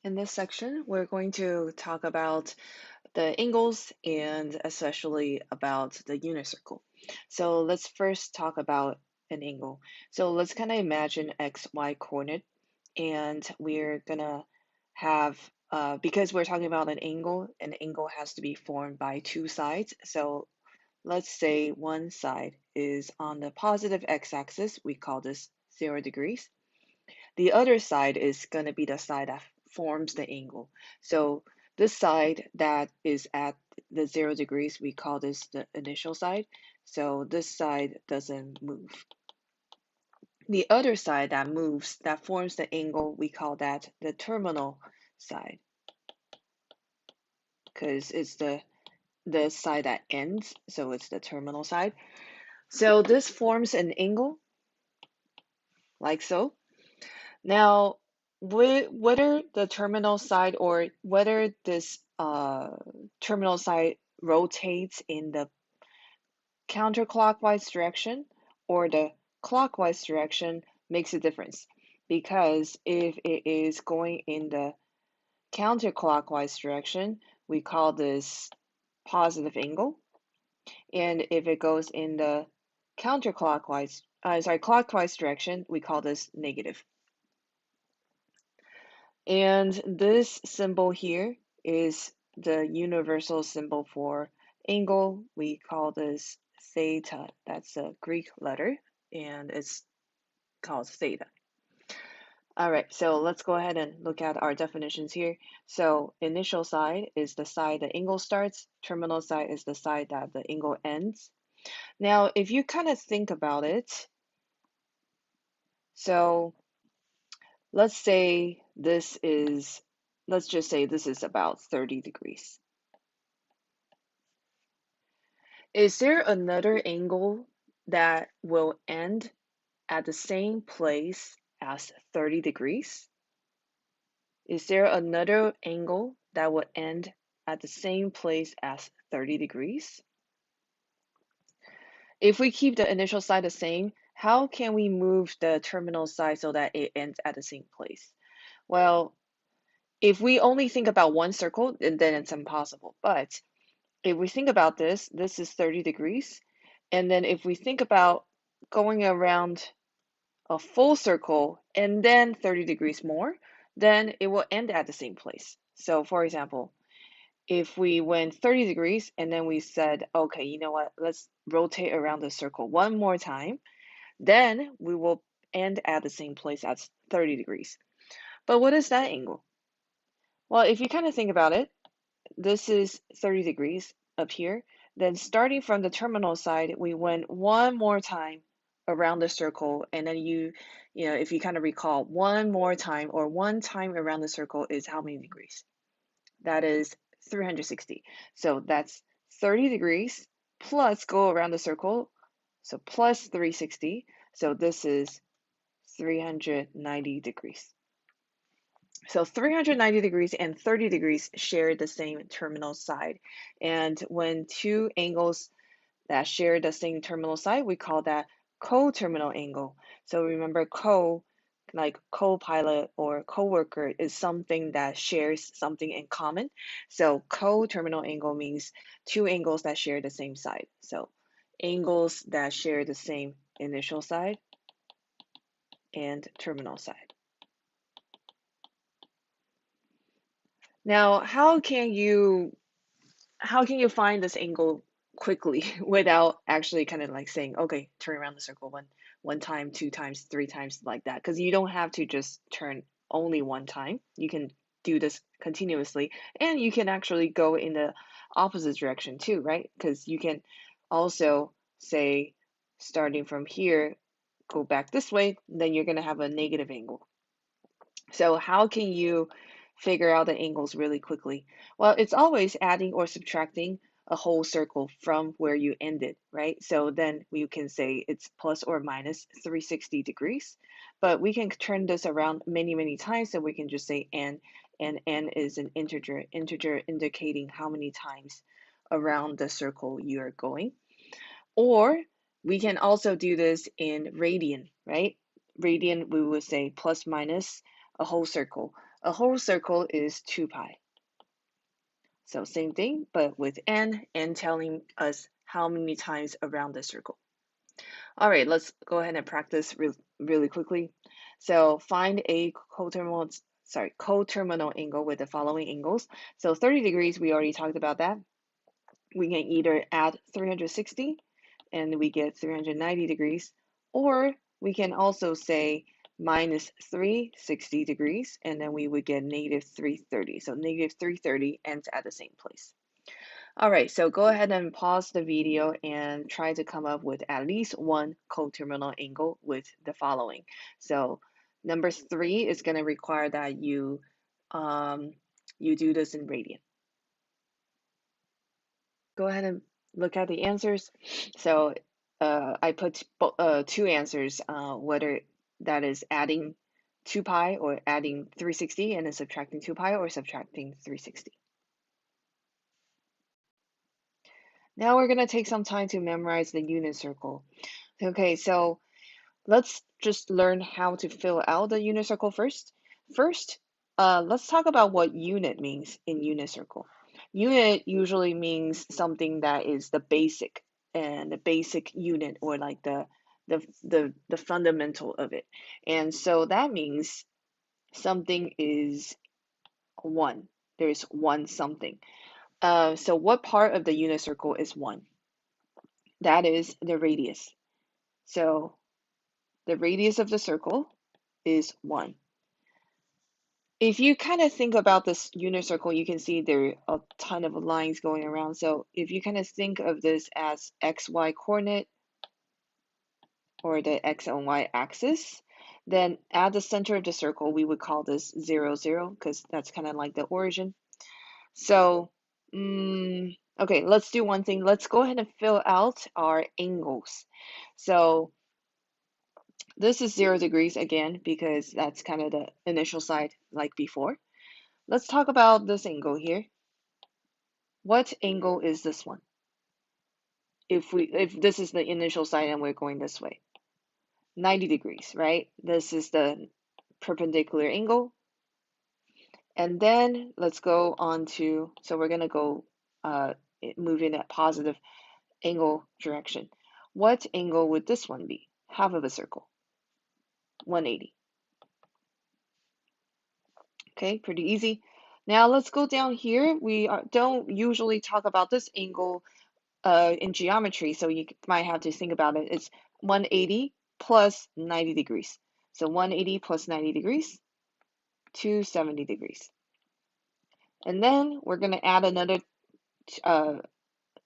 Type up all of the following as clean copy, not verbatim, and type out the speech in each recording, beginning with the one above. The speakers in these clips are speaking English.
In this section, we're going to talk about the angles and especially about the unit circle. So let's first talk about an angle. So let's kind of imagine XY coordinate, and we're gonna have, because we're talking about an angle has to be formed by two sides. So let's say one side is on the positive x-axis, we call this 0 degrees. The other side is going to be the side that forms the angle. So this side that is at the 0 degrees, we call this the initial side. So this side doesn't move. The other side that moves, that forms the angle, we call that the terminal side, because it's the side that ends, so it's the terminal side. So this forms an angle like so. Now, whether the terminal side or whether this terminal side rotates in the counterclockwise direction or the clockwise direction makes a difference. Because if it is going in the counterclockwise direction, we call this positive angle. And if it goes in the clockwise direction, we call this negative. And this symbol here is the universal symbol for angle. We call this theta. That's a Greek letter, and it's called theta. All right, so let's go ahead and look at our definitions here. So initial side is the side the angle starts. Terminal side is the side that the angle ends. Now, if you kind of think about it, so let's just say this is about 30 degrees. Is there another angle that will end at the same place as 30 degrees? Is there another angle that will end at the same place as 30 degrees? If we keep the initial side the same, how can we move the terminal side so that it ends at the same place? Well, if we only think about one circle, then it's impossible. But if we think about this is 30 degrees. And then if we think about going around a full circle and then 30 degrees more, then it will end at the same place. So for example, if we went 30 degrees and then we said, okay, you know what, let's rotate around the circle one more time, then we will end at the same place as 30 degrees. But what is that angle? Well, if you kind of think about it, this is 30 degrees up here. Then starting from the terminal side, we went one more time around the circle. And then if you kind of recall, one more time or one time around the circle is how many degrees? That is 360. So that's 30 degrees plus go around the circle. So plus 360. So this is 390 degrees. So 390 degrees and 30 degrees share the same terminal side. And when two angles that share the same terminal side, we call that co-terminal angle. So remember like co-pilot or co-worker is something that shares something in common. So co-terminal angle means two angles that share the same side. So angles that share the same initial side and terminal side. Now, how can you find this angle quickly without actually kind of like saying, okay, turn around the circle one time, two times, three times like that? Because you don't have to just turn only one time. You can do this continuously, and you can actually go in the opposite direction too, right? Because you can also say, starting from here, go back this way, then you're going to have a negative angle. So how can you figure out the angles really quickly? Well, it's always adding or subtracting a whole circle from where you ended, right? So then we can say it's plus or minus 360 degrees, but we can turn this around many, many times, so we can just say n, and n is an integer indicating how many times around the circle you are going. Or we can also do this in radian, right? Radian, we would say plus minus a whole circle. A whole circle is 2 pi. So same thing, but with n telling us how many times around the circle. All right, let's go ahead and practice really quickly. So find a coterminal angle with the following angles. So 30 degrees, we already talked about that. We can either add 360 and we get 390 degrees, or we can also say minus 360 degrees, and then we would get negative 330. So negative 330 ends at the same place. All right, so go ahead and pause the video and try to come up with at least one coterminal angle with the following. So number 3 is going to require that you do this in radian. Go ahead and look at the answers. So I put 2 answers, whether that is adding 2 pi or adding 360 and then subtracting 2 pi or subtracting 360. Now we're going to take some time to memorize the unit circle. Okay, so let's just learn how to fill out the unit circle first. First, let's talk about what unit means in unit circle. Unit usually means something that is the basic and the basic unit, or like the fundamental of it. And so that means something is 1. There's 1 something. So what part of the unit circle is 1? That is the radius. So the radius of the circle is 1. If you kind of think about this unit circle, you can see there are a ton of lines going around. So if you kind of think of this as xy coordinate, or the x and y axis, then at the center of the circle, we would call this 0, 0, because that's kind of like the origin. So, okay, let's do one thing. Let's go ahead and fill out our angles. So this is 0 degrees again, because that's kind of the initial side like before. Let's talk about this angle here. What angle is this one? If this is the initial side and we're going this way, 90 degrees, right? This is the perpendicular angle. And then let's go on to, so we're going to go move in that positive angle direction. What angle would this one be? Half of a circle, 180. Okay, pretty easy. Now let's go down here. We don't usually talk about this angle in geometry, so you might have to think about it. It's 180 plus 90 degrees. So 180 plus 90 degrees, 270 degrees. And then we're going to add another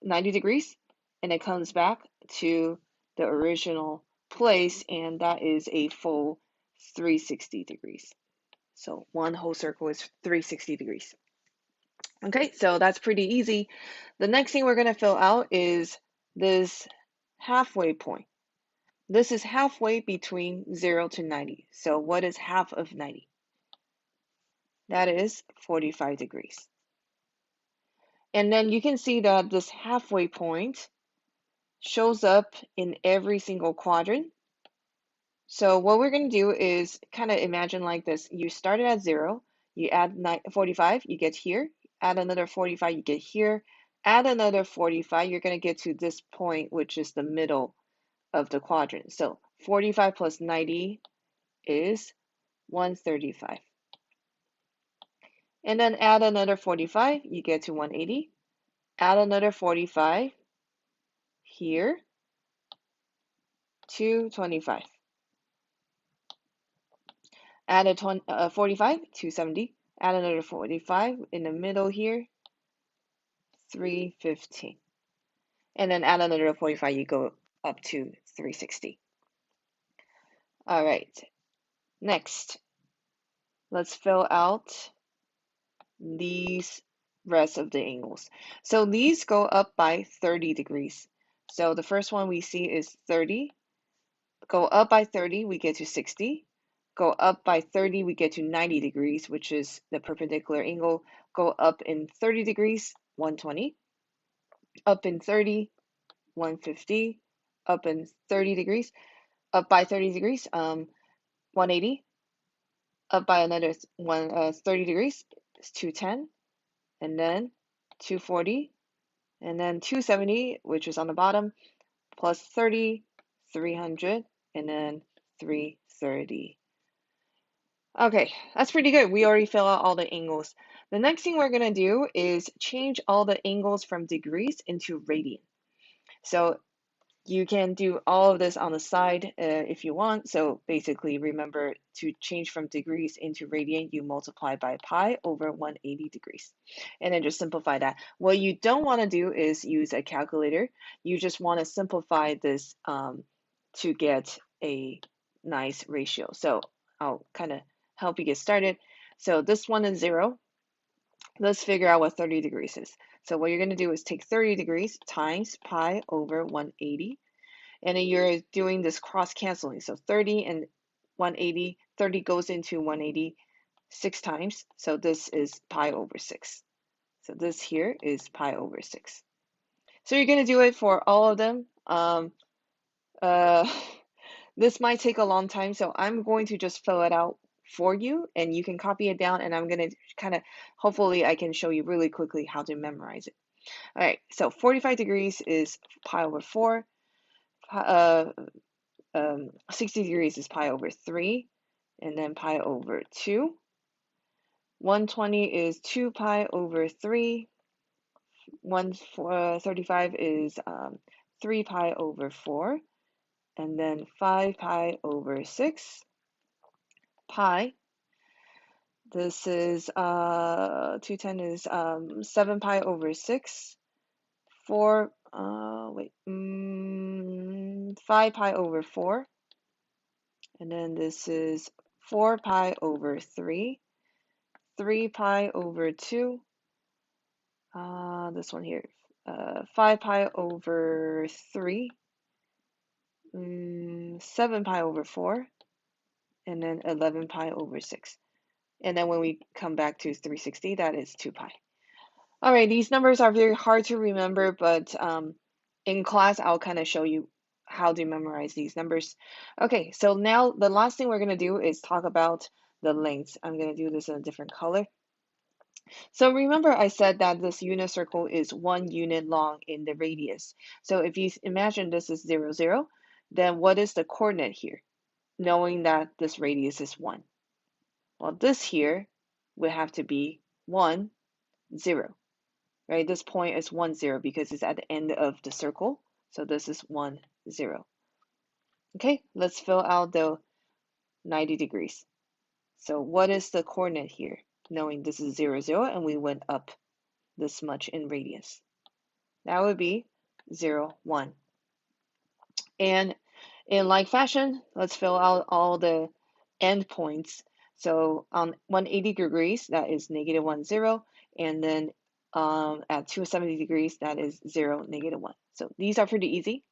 90 degrees, and it comes back to the original place, and that is a full 360 degrees. So one whole circle is 360 degrees. Okay, so that's pretty easy. The next thing we're going to fill out is this halfway point. This is halfway between 0 to 90. So what is half of 90? That is 45 degrees. And then you can see that this halfway point shows up in every single quadrant. So what we're going to do is kind of imagine like this. You started at 0, you add 45, you get here, add another 45, you get here, add another 45, you're going to get to this point, which is the middle of the quadrant. So 45 plus 90 is 135. And then add another 45, you get to 180. Add another 45 here, 225. Add a 45, 270. Add another 45 in the middle here, 315. And then add another 45, you go up to 360. All right, next, let's fill out these rest of the angles. So these go up by 30 degrees. So the first one we see is 30. Go up by 30, we get to 60. Go up by 30, we get to 90 degrees, which is the perpendicular angle. Go up in 30 degrees, 120. Up in 30, 150. Up in 30 degrees, up by 30 degrees, 180. up by another 30 degrees is 210, and then 240, and then 270, which is on the bottom, plus 30, 300, and then 330. Okay, that's pretty good. We already fill out all the angles. The next thing we're going to do is change all the angles from degrees into radian. So you can do all of this on the side if you want. So basically, remember to change from degrees into radian, you multiply by pi over 180 degrees. And then just simplify that. What you don't want to do is use a calculator. You just want to simplify this to get a nice ratio. So I'll kind of help you get started. So this one is 0. Let's figure out what 30 degrees is. So what you're going to do is take 30 degrees times pi over 180. And then you're doing this cross canceling. So 30 and 180, 30 goes into 180 6 times. So this is pi over 6. So this here is pi over 6. So you're going to do it for all of them. Uh, this might take a long time, so I'm going to just fill it out for you, and you can copy it down, and I'm going to kind of, hopefully I can show you really quickly how to memorize it. All right, so 45 degrees is pi over 4. 60 degrees is pi over 3, and then pi over 2. 120 is 2 pi over 3. 135 is 3 pi over 4. And then 5 pi over 6 pi. This is 210 is 7 pi over 6. 5 pi over 4. And then this is 4 pi over 3. 3 pi over 2. This one here, 5 pi over 3. 7 pi over 4. And then 11 pi over 6. And then when we come back to 360, that is 2 pi. All right, these numbers are very hard to remember, but in class, I'll kind of show you how to memorize these numbers. Okay, so now the last thing we're going to do is talk about the lengths. I'm going to do this in a different color. So remember I said that this unit circle is 1 unit long in the radius. So if you imagine this is 0, 0, then what is the coordinate here? Knowing that this radius is 1. Well, this here would have to be 1, 0, right? This point is 1, 0 because it's at the end of the circle. So this is 1, 0. Okay, let's fill out the 90 degrees. So what is the coordinate here? Knowing this is 0, 0, and we went up this much in radius. That would be 0, 1. And in like fashion, let's fill out all the endpoints. So on 180 degrees, that is negative 1, 0. And then at 270 degrees, that is 0, negative 1. So these are pretty easy.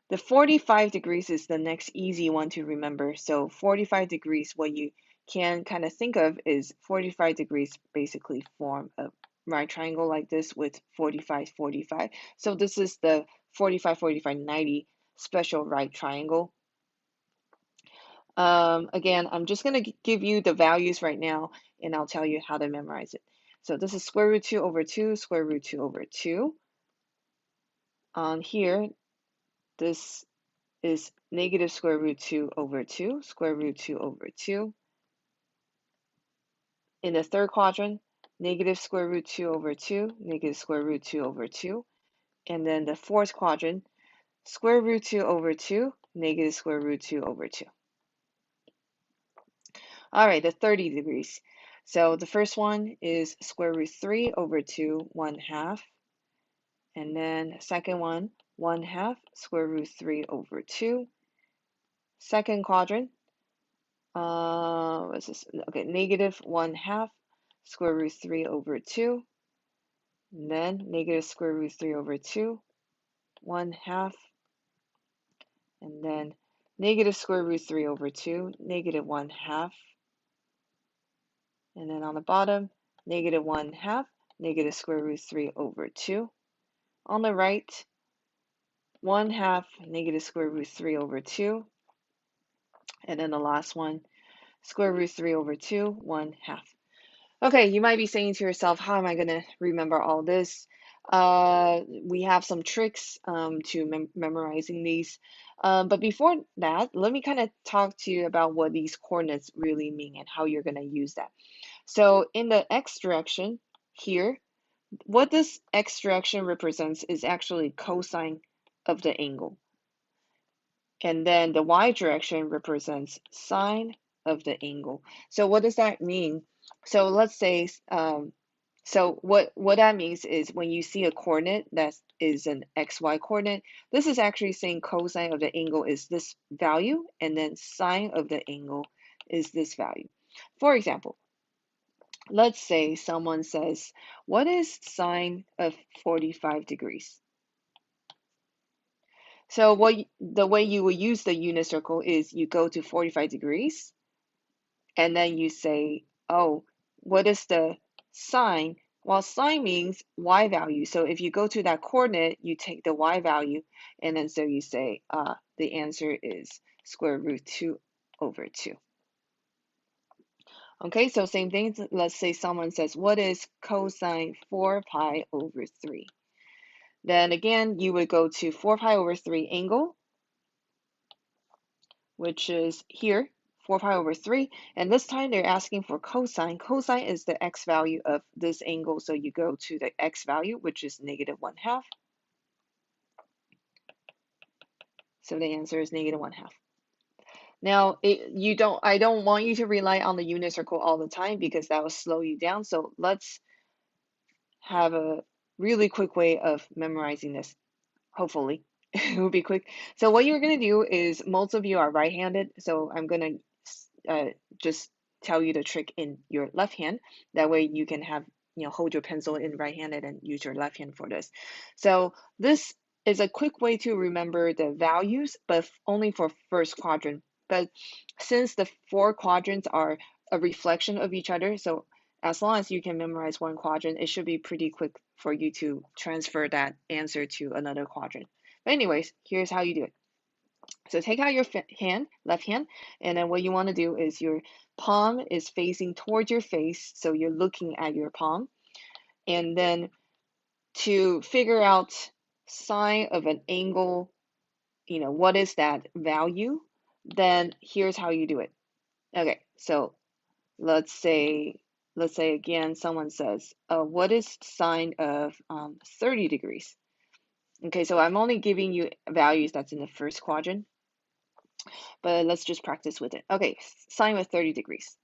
The 45 degrees is the next easy one to remember. So 45 degrees, what you can kind of think of is 45 degrees basically form a right triangle like this with 45, 45. So this is the 45, 45, 90 special right triangle. Again, I'm just going to give you the values right now, and I'll tell you how to memorize it. So this is square root 2 over 2, square root 2 over 2. On here, this is negative square root 2 over 2, square root 2 over 2. In the third quadrant, negative square root 2 over 2, negative square root 2 over 2. And then the fourth quadrant, square root 2 over 2, negative square root 2 over 2. All right, the 30 degrees. So the first one is square root 3 over 2, 1/2. And then second one, 1/2 square root 3 over 2. Second quadrant, what's this? Okay, negative 1/2 square root 3 over 2. And then negative square root 3 over 2, 1/2. And then negative square root 3 over 2, negative 1/2. And then on the bottom, negative 1/2, negative square root 3 over 2. On the right, 1/2, negative square root 3 over 2. And then the last one, Square root 3 over 2, 1/2. Okay, you might be saying to yourself, how am I going to remember all this? We have some tricks to memorizing these. But before that, let me kind of talk to you about what these coordinates really mean and how you're going to use that. So in the x direction here, what this x direction represents is actually cosine of the angle. And then the y direction represents sine of the angle. So what does that mean? So let's say, so what that means is when you see a coordinate that is an xy coordinate, this is actually saying cosine of the angle is this value, and then sine of the angle is this value. For example, let's say someone says, what is sine of 45 degrees? So the way you will use the unit circle is you go to 45 degrees and then you say, oh, what is the sine? Well, sine means y value. So if you go to that coordinate, you take the y value, and then so you say, the answer is square root 2 over 2. Okay, so same thing. Let's say someone says, what is cosine 4 pi over 3? Then again, you would go to 4 pi over 3 angle, which is here, 4 pi over 3. And this time they're asking for cosine. Cosine is the x value of this angle. So you go to the x value, which is negative 1/2. So the answer is negative 1/2. Now, I don't want you to rely on the unit circle all the time because that will slow you down. So let's have a really quick way of memorizing this. Hopefully, it will be quick. So what you're going to do is, most of you are right-handed, so I'm going to just tell you the trick in your left hand. That way you can have, hold your pencil in right-handed and use your left hand for this. So this is a quick way to remember the values, but only for first quadrant. But since the four quadrants are a reflection of each other, so as long as you can memorize one quadrant, it should be pretty quick for you to transfer that answer to another quadrant. But anyways, here's how you do it. So take out your hand, left hand, and then what you want to do is your palm is facing towards your face, so you're looking at your palm. And then to figure out sine of an angle, what is that value, then here's how you do it. Okay, so let's say again, someone says, what is sine of 30 degrees? Okay, so I'm only giving you values that's in the first quadrant, but let's just practice with it. Okay, sine of 30 degrees.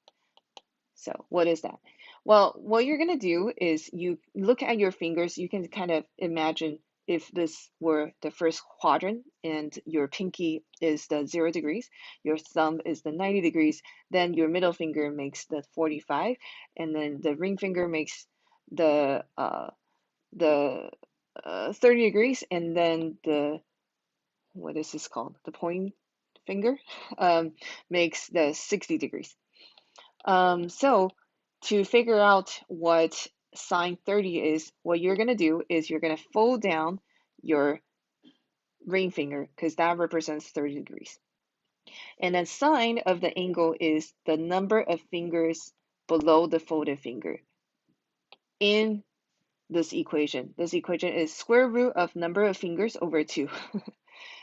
So what is that? Well, what you're going to do is you look at your fingers. You can kind of imagine if this were the first quadrant and your pinky is the 0 degrees, your thumb is the 90 degrees, then your middle finger makes the 45, and then the ring finger makes the 30 degrees, and then what is this called? The point finger makes the 60 degrees. So to figure out what sine 30 is, what you're going to do is you're going to fold down your ring finger because that represents 30 degrees. And then sine of the angle is the number of fingers below the folded finger in this equation. This equation is square root of number of fingers over 2.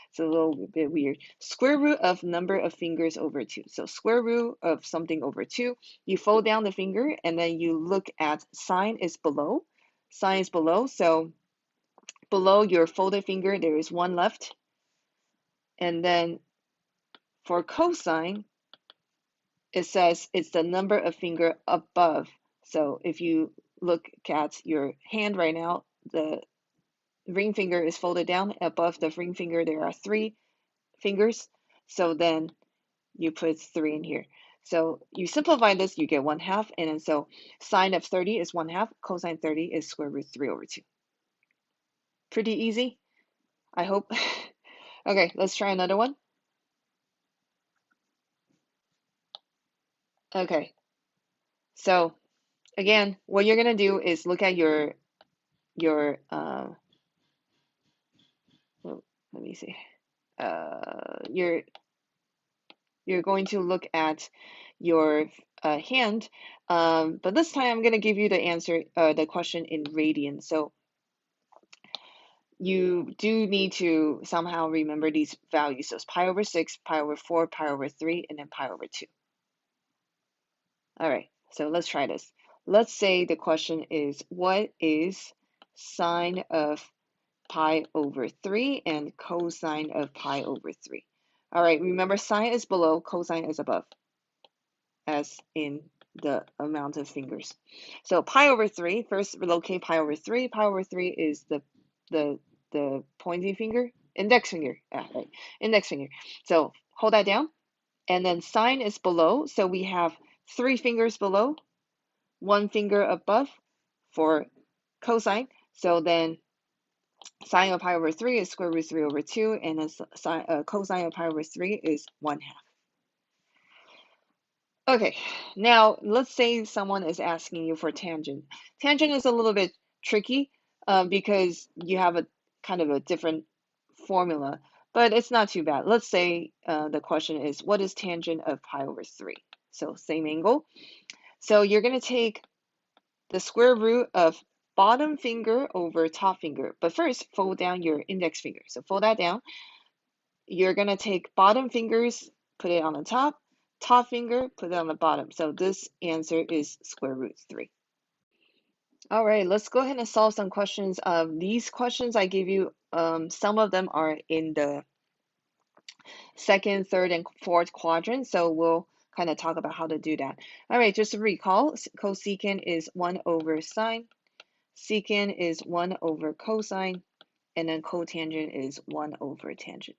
It's a little bit weird. Square root of number of fingers over 2. So square root of something over 2. You fold down the finger and then you look at sine is below. Sine is below. So below your folded finger, there is one left. And then for cosine, it says it's the number of finger above. So if you look at your hand right now, the ring finger is folded down. Above the ring finger, there are 3 fingers. So then you put 3 in here. So you simplify this, you get 1/2. And then so sine of 30 is 1/2. Cosine 30 is square root 3 over 2. Pretty easy, I hope. Okay, let's try another one. Okay, so again, what you're gonna do is look at your oh, let me see, your you're going to look at your hand, but this time I'm going to give you the answer, the question in radians. So you do need to somehow remember these values. So it's pi over 6, pi over 4, pi over 3, and then pi over 2. All right, so let's try this. Let's say the question is, what is sine of pi over 3 and cosine of pi over 3? All right, remember sine is below, cosine is above, as in the amount of fingers. So pi over 3, first locate pi over 3. Pi over 3 is the pointing finger, index finger, right, index finger. So hold that down, and then sine is below, so we have 3 fingers below, 1 finger above for cosine. So then sine of pi over 3 is square root 3 over 2, and then cosine of pi over 3 is 1/2. Okay, now let's say someone is asking you for tangent. Tangent is a little bit tricky because you have a kind of a different formula, but it's not too bad. Let's say the question is, what is tangent of pi over 3? So same angle. So you're going to take the square root of bottom finger over top finger. But first, fold down your index finger. So fold that down. You're going to take bottom fingers, put it on the top, top finger, put it on the bottom. So this answer is square root 3. All right, let's go ahead and solve some questions. These questions I gave you, some of them are in the second, third, and fourth quadrant. So we'll kind of talk about how to do that. All right, just to recall, cosecant is 1 over sine. Secant is 1 over cosine, and then cotangent is 1 over tangent.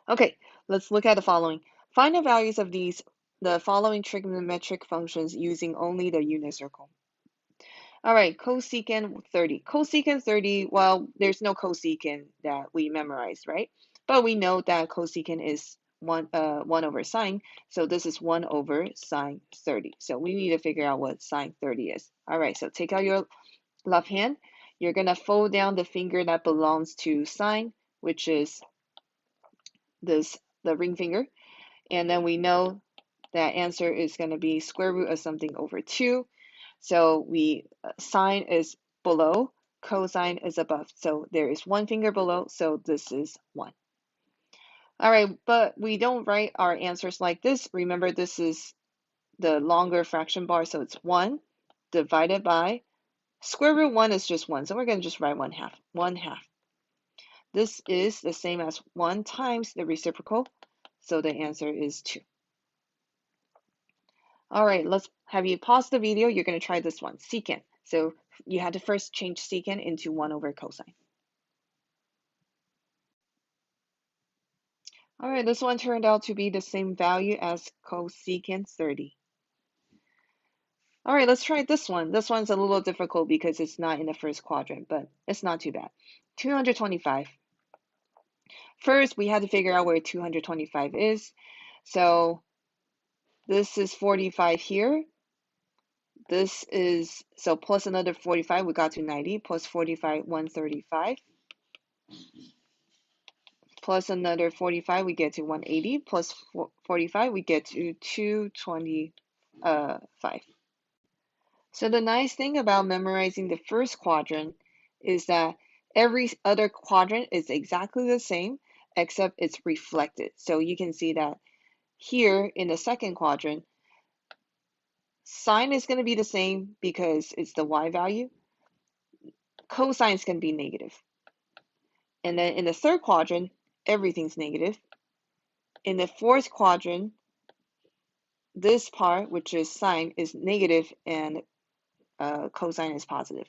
Okay, let's look at the following. Find the values of the following trigonometric functions using only the unit circle. All right, cosecant 30. Cosecant 30, well, there's no cosecant that we memorized, right? But we know that cosecant is 1 over sine, so this is 1 over sine 30. So we need to figure out what sine 30 is. All right, so take out your left hand. You're going to fold down the finger that belongs to sine, which is the ring finger. And then we know that answer is going to be square root of something over 2. So sine is below, cosine is above. So there is 1 finger below, so this is 1. All right, but we don't write our answers like this. Remember, this is the longer fraction bar, so it's 1 divided by square root 1 is just 1, so we're going to just write 1/2. 1/2. This is the same as 1 times the reciprocal, so the answer is 2. All right, let's have you pause the video. You're going to try this one, secant. So you had to first change secant into 1 over cosine. All right, this one turned out to be the same value as cosecant 30. All right, let's try this one. This one's a little difficult because it's not in the first quadrant, but it's not too bad. 225. First, we had to figure out where 225 is. So this is 45 here. This is, so plus another 45, we got to 90, plus 45, 135. Plus another 45, we get to 180, plus 45, we get to 225. So the nice thing about memorizing the first quadrant is that every other quadrant is exactly the same, except it's reflected. So you can see that here in the second quadrant, sine is going to be the same because it's the y value. Cosine is going to be negative. And then in the third quadrant, everything's negative. In the fourth quadrant, this part, which is sine, is negative and cosine is positive.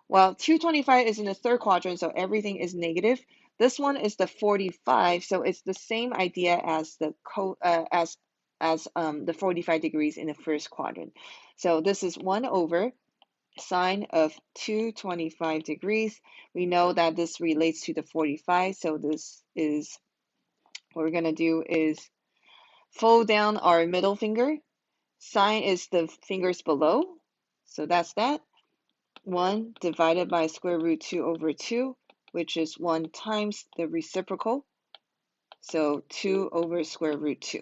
Well, 225 is in the third quadrant, so everything is negative. This one is the 45, so it's the same idea as the the 45 degrees in the first quadrant. So this is 1 over sine of 225 degrees. We know that this relates to the 45, so this is what we're going to do is fold down our middle finger. Sine is the fingers below, so that's that. 1 divided by square root 2 over 2, which is 1 times the reciprocal. So 2 over square root 2.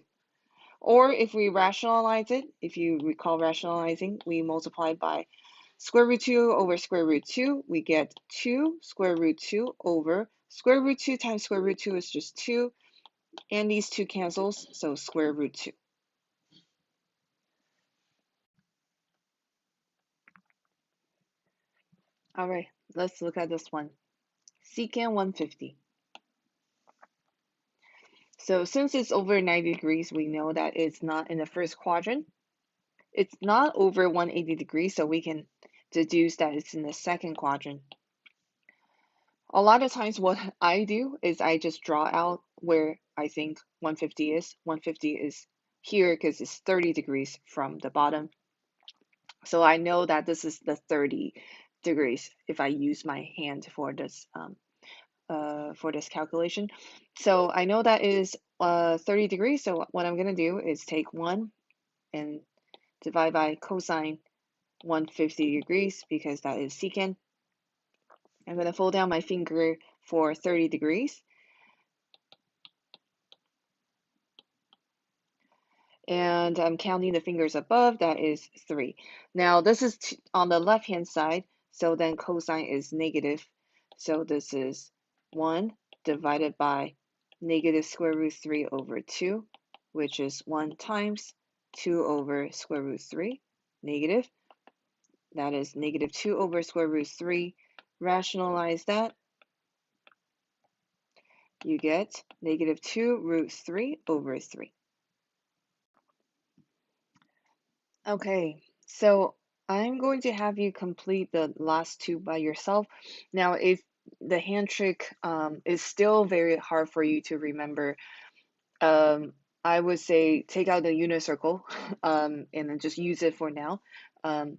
Or if we rationalize it, if you recall rationalizing, we multiply by square root 2 over square root 2. We get 2 square root 2 over square root 2 times square root 2 is just 2. And these 2 cancels, so square root 2. All right, let's look at this one. Secant 150. So since it's over 90 degrees, we know that it's not in the first quadrant. It's not over 180 degrees, so we can deduce that it's in the second quadrant. A lot of times what I do is I just draw out where I think 150 is. 150 is here because it's 30 degrees from the bottom. So I know that this is the 30 degrees if I use my hand for this calculation. So I know that is 30 degrees. So what I'm going to do is take 1 and divide by cosine 150 degrees because that is secant. I'm going to fold down my finger for 30 degrees. And I'm counting the fingers above, that is 3. Now this is on the left hand side, so then cosine is negative. So this is 1 divided by negative square root 3 over 2, which is 1 times 2 over square root 3, negative. That is negative 2 over square root 3. Rationalize that. You get negative 2 root 3 over 3. Okay, so I'm going to have you complete the last two by yourself. Now, if the hand trick is still very hard for you to remember, um, I would say take out the unit circle and then just use it for now.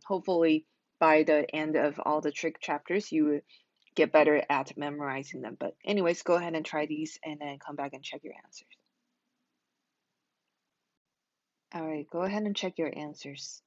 Hopefully, by the end of all the trick chapters, you would get better at memorizing them. But anyways, go ahead and try these and then come back and check your answers. All right, go ahead and check your answers.